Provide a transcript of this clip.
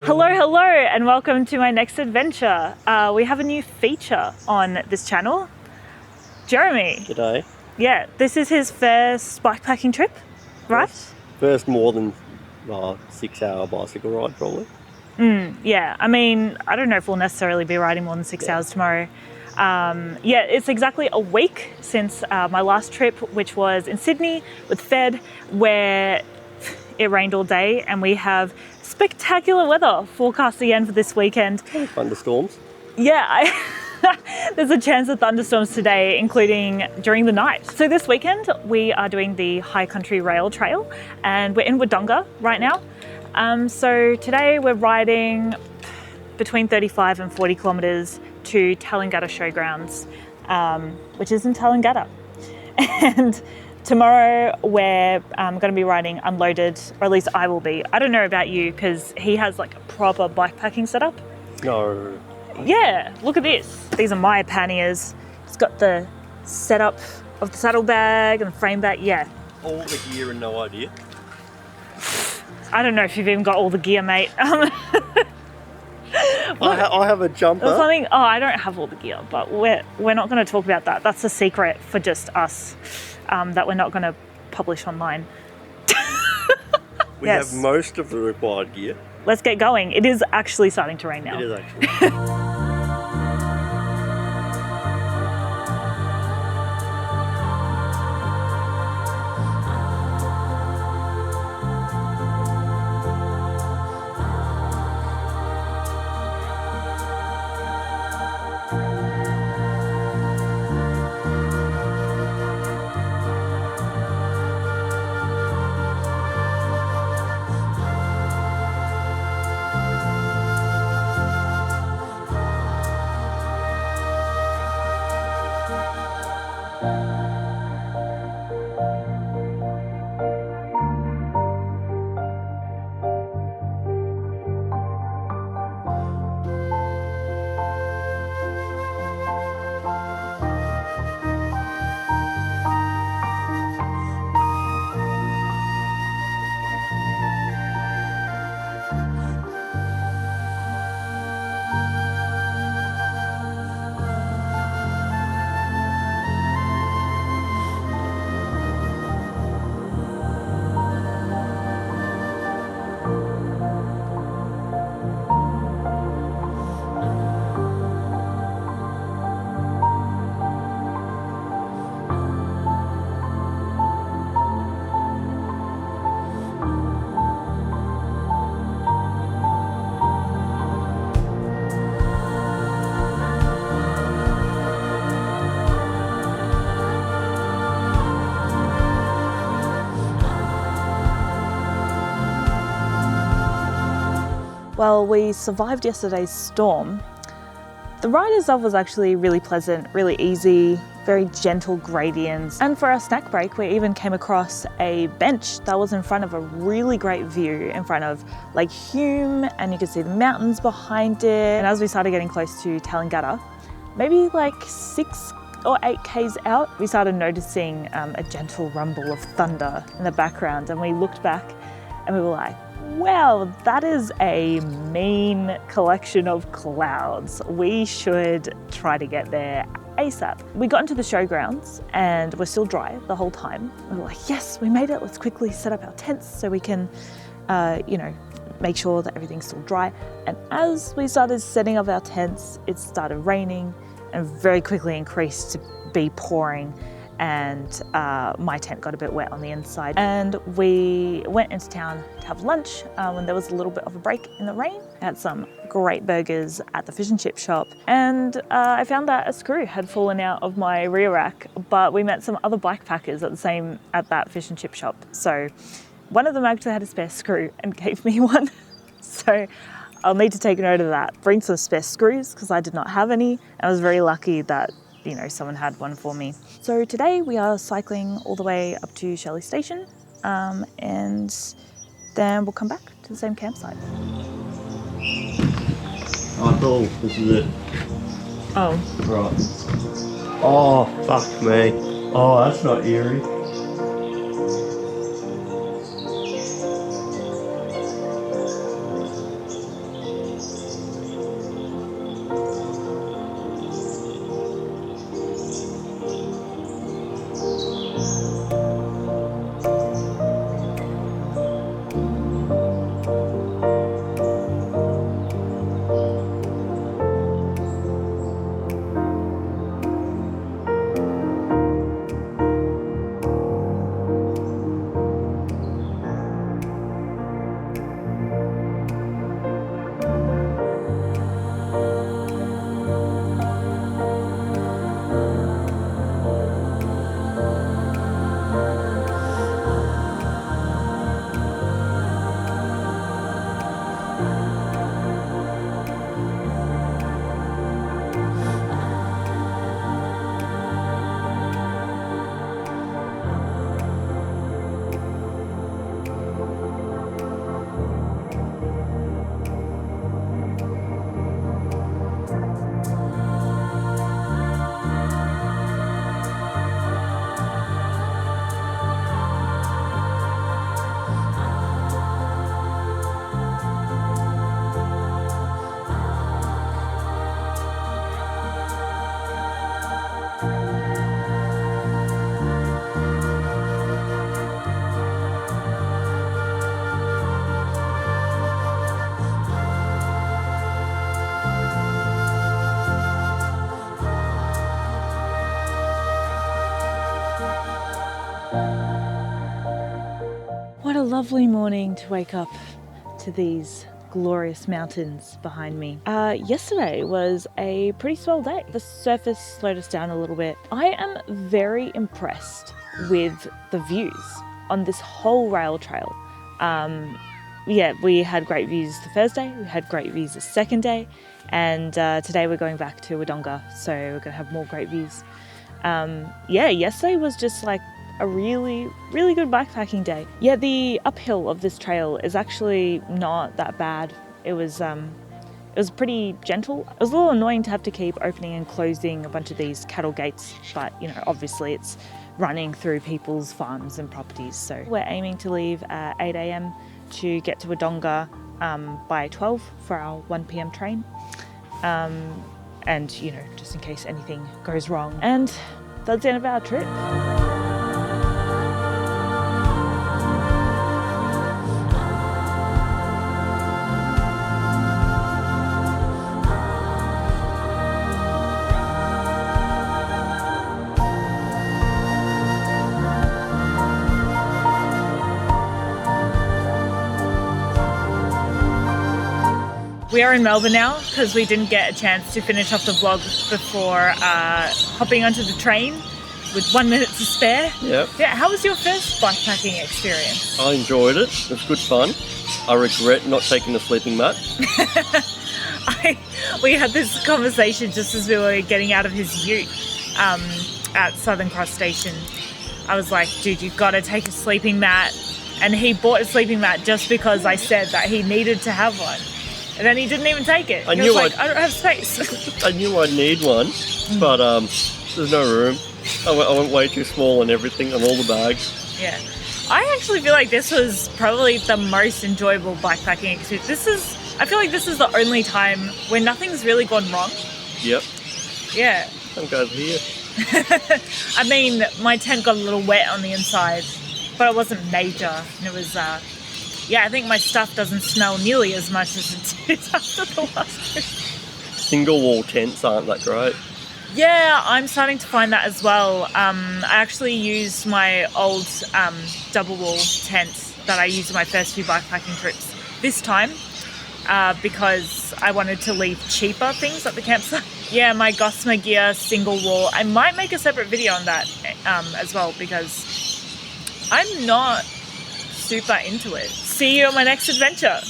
Hello, hello, and welcome to my next adventure. We have a new feature on this channel. Jeremy. G'day. Yeah, this is his first bikepacking trip, right? First more than 6-hour bicycle ride, probably. Yeah, I mean, I don't know if we'll necessarily be riding more than 6 hours tomorrow. Yeah, it's exactly a week since my last trip, which was in Sydney with Fed, where it rained all day, and we have spectacular weather forecast again for this weekend. Thunderstorms. Yeah, there's a chance of thunderstorms today, including during the night. So this weekend we are doing the High Country Rail Trail, and we're in Wodonga right now. So today we're riding between 35 and 40 kilometres to Tallangatta Showgrounds, which is in Tallangatta. And tomorrow we're going to be riding unloaded, or at least I will be. I don't know about you, because he has like a proper bikepacking setup. No. Yeah, look at this. These are my panniers. It's got the setup of the saddlebag and the frame bag. Yeah. All the gear and no idea. I don't know if you've even got all the gear, mate. I have a jumper. I don't have all the gear, but we're not going to talk about that. That's a secret for just us, that we're not going to publish online. We have most of the required gear. Let's get going. It is actually starting to rain now. It is actually. Well, we survived yesterday's storm. The ride itself was actually really pleasant, really easy, very gentle gradients. And for our snack break, we even came across a bench that was in front of a really great view in front of Lake Hume, and you could see the mountains behind it. And as we started getting close to Tallangatta, maybe like 6 or 8 k's out, we started noticing a gentle rumble of thunder in the background, and we looked back and we were like, wow, that is a mean collection of clouds. We should try to get there ASAP. We got into the showgrounds and we're still dry the whole time. We were like, yes, we made it. Let's quickly set up our tents so we can, make sure that everything's still dry. And as we started setting up our tents, it started raining and very quickly increased to be pouring. And my tent got a bit wet on the inside. And we went into town to have lunch when there was a little bit of a break in the rain. I had some great burgers at the fish and chip shop. And I found that a screw had fallen out of my rear rack, but we met some other bikepackers at that fish and chip shop. So one of them actually had a spare screw and gave me one. So I'll need to take note of that. Bring some spare screws, because I did not have any. I was very lucky that someone had one for me. So today we are cycling all the way up to Shelley station, and then we'll come back to the same campsite. Oh, cool. This is it. Oh. Right. Oh, fuck me. Oh, that's not eerie. lovely morning to wake up to these glorious mountains behind me. Yesterday was a pretty swell day. The surface slowed us down a little bit. I am very impressed with the views on this whole rail trail. Yeah, we had great views the first day, we had great views the second day, and today we're going back to Wodonga, so we're going to have more great views. Yeah, yesterday was just like a really good bikepacking day. Yeah, the uphill of this trail is actually not that bad. It was pretty gentle. It was a little annoying to have to keep opening and closing a bunch of these cattle gates, but you know, obviously it's running through people's farms and properties. So we're aiming to leave at 8 a.m. to get to Wodonga by 12 for our 1 p.m. train. And you know, just in case anything goes wrong. And that's the end of our trip. We are in Melbourne now because we didn't get a chance to finish off the vlog before hopping onto the train with 1 minute to spare. Yep. Yeah, how was your first bikepacking experience? I enjoyed it. It was good fun. I regret not taking the sleeping mat. We had this conversation just as we were getting out of his ute at Southern Cross Station. I was like, dude, you've got to take a sleeping mat. And he bought a sleeping mat just because I said that he needed to have one. And then he didn't even take it. I don't have space. I knew I'd need one, but there's no room. I went way too small and everything on all the bags. Yeah. I actually feel like this was probably the most enjoyable bikepacking experience. I feel like this is the only time when nothing's really gone wrong. Yep. Yeah. Some guys here. I mean, my tent got a little wet on the inside, but it wasn't major. And it was, yeah, I think my stuff doesn't smell nearly as much as it did after the last trip. Single wall tents aren't that great. Yeah, I'm starting to find that as well. I actually used my old double wall tent that I used in my first few bikepacking trips this time because I wanted to leave cheaper things at the campsite. Yeah, my Gossamer gear single wall. I might make a separate video on that as well because I'm not super into it. See you on my next adventure.